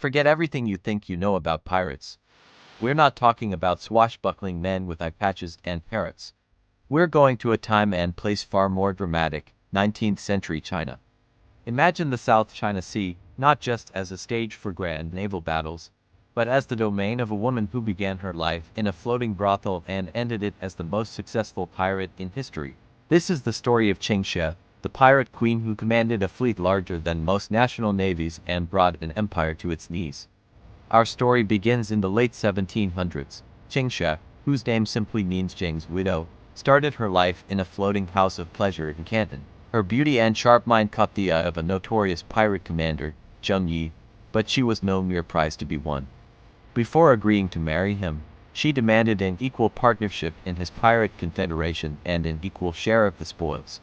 Forget everything you think you know about pirates. We're not talking about swashbuckling men with eye patches and parrots. We're going to a time and place far more dramatic, 19th century China. Imagine the South China Sea, not just as a stage for grand naval battles, but as the domain of a woman who began her life in a floating brothel and ended it as the most successful pirate in history. This is the story of Qing Shi, the pirate queen who commanded a fleet larger than most national navies and brought an empire to its knees. Our story begins in the late 1700s. Qing Shi, whose name simply means Zheng's widow, started her life in a floating house of pleasure in Canton. Her beauty and sharp mind caught the eye of a notorious pirate commander, Zheng Yi, but she was no mere prize to be won. Before agreeing to marry him, she demanded an equal partnership in his pirate confederation and an equal share of the spoils.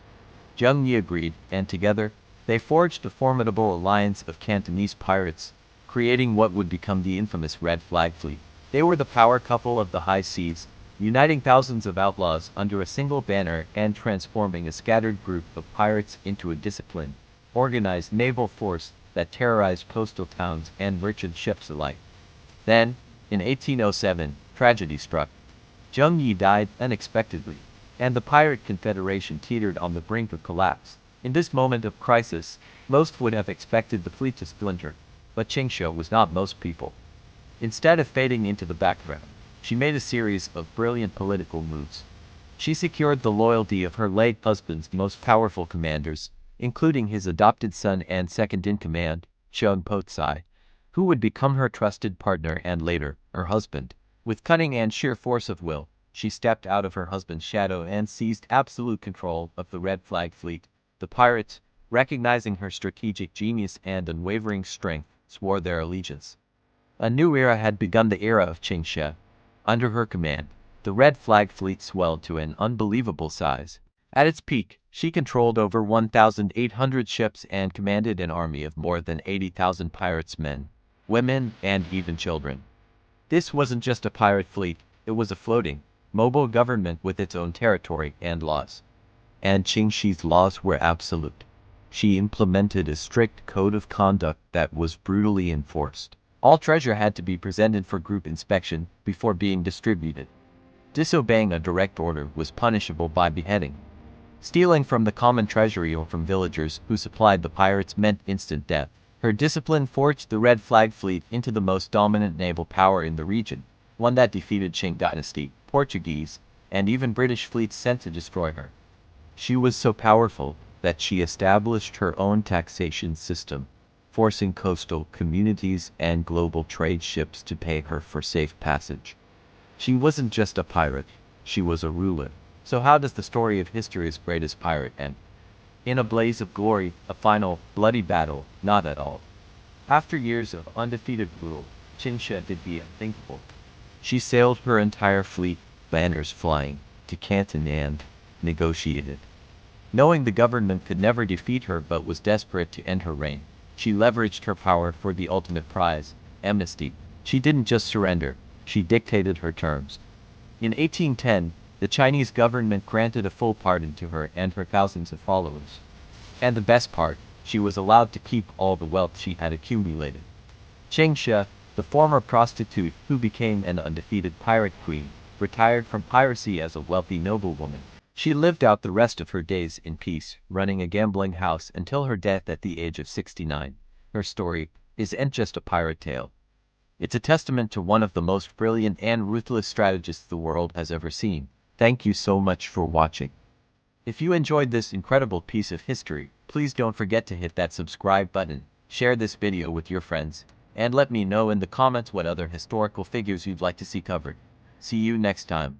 Zheng Yi agreed, and together, they forged a formidable alliance of Cantonese pirates, creating what would become the infamous Red Flag Fleet. They were the power couple of the high seas, uniting thousands of outlaws under a single banner and transforming a scattered group of pirates into a disciplined, organized naval force that terrorized coastal towns and merchant ships alike. Then, in 1807, tragedy struck. Zheng Yi died unexpectedly, and the pirate confederation teetered on the brink of collapse. In this moment of crisis, most would have expected the fleet to splinter, but Qing Shi was not most people. Instead of fading into the background, she made a series of brilliant political moves. She secured the loyalty of her late husband's most powerful commanders, including his adopted son and second-in-command, Zheng Yi, who would become her trusted partner and later, her husband. With cunning and sheer force of will, she stepped out of her husband's shadow and seized absolute control of the Red Flag Fleet. The pirates, recognizing her strategic genius and unwavering strength, swore their allegiance. A new era had begun, the era of Qing Shi. Under her command, the Red Flag Fleet swelled to an unbelievable size. At its peak, she controlled over 1,800 ships and commanded an army of more than 80,000 pirates, men, women, and even children. This wasn't just a pirate fleet, it was a floating, mobile government with its own territory and laws. And Qing Shi's laws were absolute. She implemented a strict code of conduct that was brutally enforced. All treasure had to be presented for group inspection before being distributed. Disobeying a direct order was punishable by beheading. Stealing from the common treasury or from villagers who supplied the pirates meant instant death. Her discipline forged the Red Flag Fleet into the most dominant naval power in the region, one that defeated Qing dynasty, Portuguese, and even British fleets sent to destroy her. She was so powerful that she established her own taxation system, forcing coastal communities and global trade ships to pay her for safe passage. She wasn't just a pirate, she was a ruler. So how does the story of history's greatest pirate end? In a blaze of glory, a final, bloody battle? Not at all. After years of undefeated rule, Qing Shi did the unthinkable. She sailed her entire fleet, banners flying, to Canton and negotiated. Knowing the government could never defeat her but was desperate to end her reign, she leveraged her power for the ultimate prize, amnesty. She didn't just surrender, she dictated her terms. In 1810, the Chinese government granted a full pardon to her and her thousands of followers. And the best part, she was allowed to keep all the wealth she had accumulated. Qing Shi, the former prostitute who became an undefeated pirate queen, retired from piracy as a wealthy noblewoman. She lived out the rest of her days in peace, running a gambling house until her death at the age of 69. Her story isn't just a pirate tale. It's a testament to one of the most brilliant and ruthless strategists the world has ever seen. Thank you so much for watching. If you enjoyed this incredible piece of history, please don't forget to hit that subscribe button, share this video with your friends, and let me know in the comments what other historical figures you'd like to see covered. See you next time.